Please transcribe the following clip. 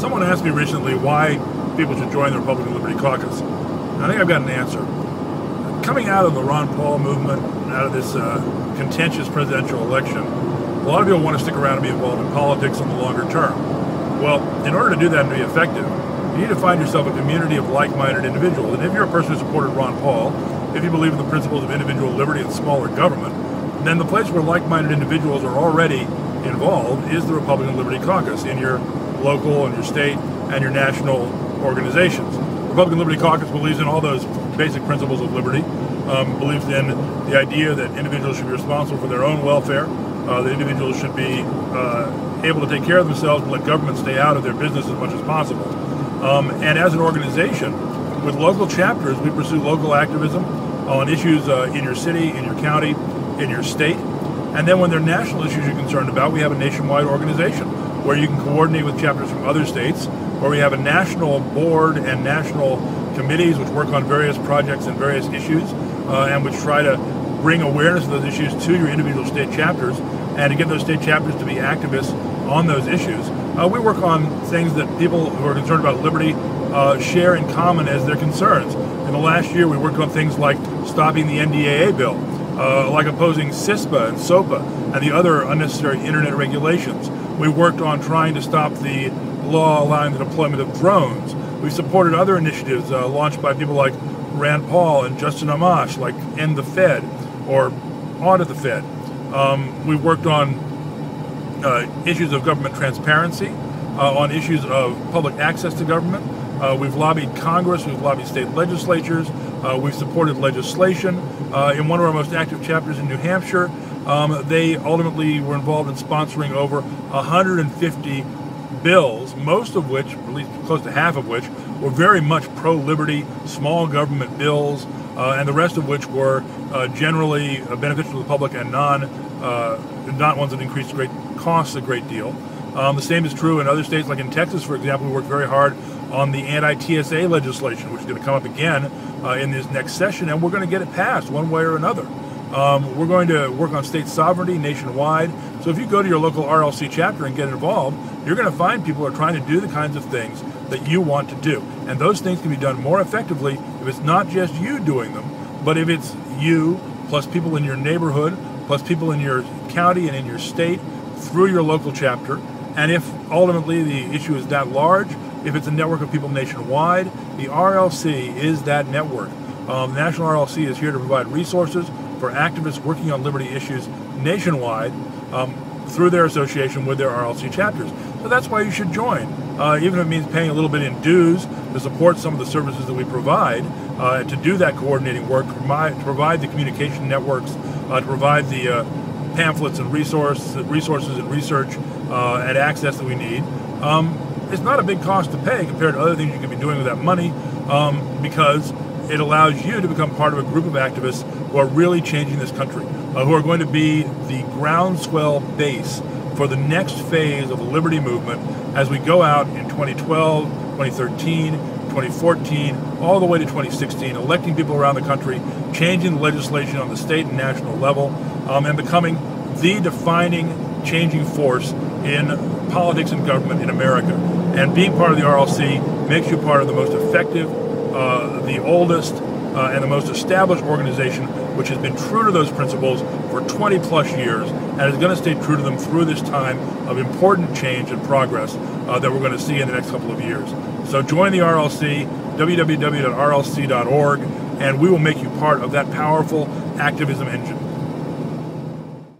Someone asked me recently why people should join the Republican Liberty Caucus. And I think I've got an answer. Coming out of the Ron Paul movement, out of this contentious presidential election, a lot of people want to stick around and be involved in politics in the longer term. Well, in order to do that and be effective, you need to find yourself a community of like-minded individuals. And if you're a person who supported Ron Paul, if you believe in the principles of individual liberty and smaller government, then the place where like-minded individuals are already involved is the Republican Liberty Caucus in your local and your state and your national organizations. Republican Liberty Caucus believes in all those basic principles of liberty, believes in the idea that individuals should be responsible for their own welfare, that individuals should be able to take care of themselves and let government stay out of their business as much as possible. And as an organization, with local chapters, we pursue local activism on issues in your city, in your county, in your state. And then when there are national issues you're concerned about, we have a nationwide organization where you can coordinate with chapters from other states, where we have a national board and national committees which work on various projects and various issues, and which try to bring awareness of those issues to your individual state chapters and to get those state chapters to be activists on those issues. We work on things that people who are concerned about liberty share in common as their concerns. In the last year, we worked on things like stopping the NDAA bill, like opposing CISPA and SOPA and the other unnecessary internet regulations. We worked on trying to stop the law allowing the deployment of drones. We supported other initiatives launched by people like Rand Paul and Justin Amash, like End the Fed or Audit the Fed. We've worked on issues of government transparency, on issues of public access to government. We've lobbied Congress, we've lobbied state legislatures, we've supported legislation. In one of our most active chapters in New Hampshire, they ultimately were involved in sponsoring over 150 bills, most of which, or at least close to half of which, were very much pro-liberty, small government bills, and the rest of which were generally beneficial to the public and not ones that increased costs a great deal. The same is true in other states, like in Texas, for example. We worked very hard on the anti-TSA legislation, which is going to come up again in this next session, and we're going to get it passed one way or another. We're going to work on state sovereignty nationwide. So if you go to your local RLC chapter and get involved, you're going to find people who are trying to do the kinds of things that you want to do. And those things can be done more effectively if it's not just you doing them, but if it's you plus people in your neighborhood, plus people in your county and in your state through your local chapter. And if ultimately the issue is that large, if it's a network of people nationwide, the RLC is that network. The National RLC is here to provide resources for activists working on liberty issues nationwide through their association with their RLC chapters. So that's why you should join, even if it means paying a little bit in dues to support some of the services that we provide, to do that coordinating work, to provide the communication networks, to provide the pamphlets and resources and research and access that we need. It's not a big cost to pay compared to other things you could be doing with that money, because it allows you to become part of a group of activists who are really changing this country, who are going to be the groundswell base for the next phase of the liberty movement as we go out in 2012, 2013, 2014, all the way to 2016, electing people around the country, changing the legislation on the state and national level, and becoming the defining, changing force in politics and government in America. And being part of the RLC makes you part of the most effective, the oldest, and the most established organization which has been true to those principles for 20 plus years and is going to stay true to them through this time of important change and progress that we're going to see in the next couple of years. So join the RLC, www.rlc.org, and we will make you part of that powerful activism engine.